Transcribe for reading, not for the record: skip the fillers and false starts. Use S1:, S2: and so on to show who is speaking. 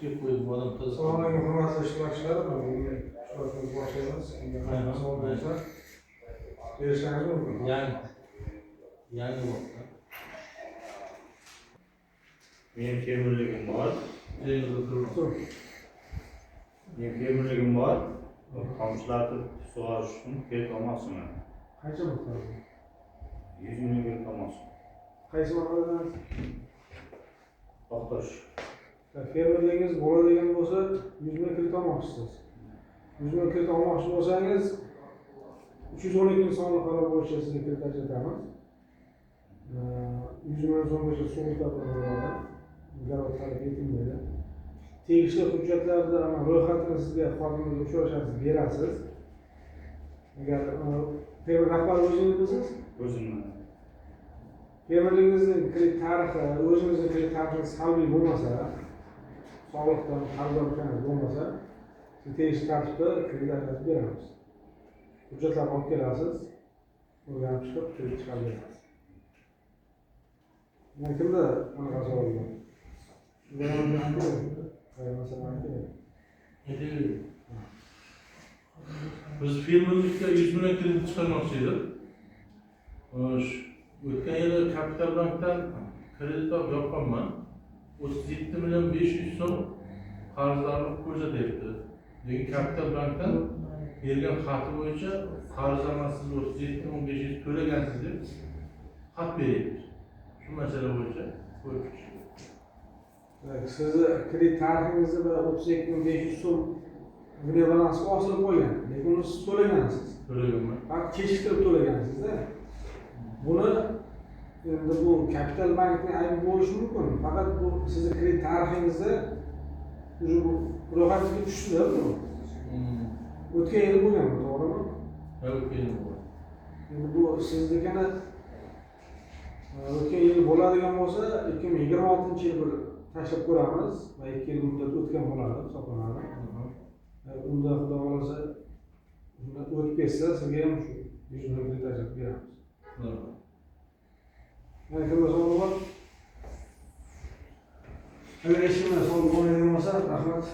S1: Koyup bu adam kızı.
S2: Sonra informasiya ishlashlar bunga shularni boshlaymiz. Unga savol bo'lsa berishingiz mumkin.
S1: Yangi vaqtda.
S3: Benim fermerligim var.
S1: Tur.
S3: Benim fermerligim var. Komşularni sug'orish uchun kelib olmoqchiman.
S2: Qancha miqdorda?
S3: 100 milyon kelib olmoqchi.
S2: Qaysi mahalada?
S3: To'xtash.
S2: Fermerligingiz bo'ladigan bo'lsa 100 ming kredit olmoqchisiz. 100 ming kredit olmoqchi bo'lsangiz 312 sonli qaror bo'yicha sizga kredit ajratamiz. 100 ming so'mgacha sug'urta bo'ladi. Garov talab etilmaydi. Tegishli hujjatlarni ro'yxatini sizga xodimlarga uchrashasiz, berasiz. Agar fermer rahbari o'zingizmisiz?
S3: O'zimman.
S2: Fermerligingizning kredit tarixi, o'zingizning kredit tarixingiz salbiy bo'lmasa, sog'liqdan qarzdorlikdan bo'lmasa, siz tegishli tartibda kredit ajratib beramiz. Hujjatlarni olib kelasiz, o'rganib chiqib kredit chiqarib beramiz. Mana kimda anaqa savol bor?
S1: Biz fermerlikka 100 million kredit chiqarmoqchi edik. O'tgan yili Kapital bankdan kredit olib yoqqanman. 37 million 500 so'm qarzdorlik ko'rsatyapti. Lekin Kapital bankdan bergan xati bo'yicha qarzamasiz 37 million 500 to'lagansiz deb xat beryapti. Shu masala bo'yicha ko'rib chiqdik.
S2: Sizni kredit tarixingizni 32 ming 500 so'm video balansga osilib qo'ygan, lekin uni siz to'lagansiz.
S1: To'laganman.
S2: Faqat kechiktirib to'lagansizda. Buni endi bu Kapital bankning aybi bo'lishi mumkin. Faqat bu sizni kredit tarixingizda ro'yxatga tushdi bu. O'tgan yil bo'lgan, to'g'rimi?
S1: Ha, o'tgan yil bo'lgan.
S2: Endi bu siznikini o'tgan yil bo'ladigan bo'lsa 2026-yil bir tashlab ko'ramiz va 2 yil muddat o'tgan bo'ladi hisoblanadi. Unda xudo xolasa o'tib ketsa sizga ham shu 100 ming kredit ajratib beramiz. Yana kimda savol bor? Agar hech kimda savol bo'lmaydigan bo'lsa, rahmat.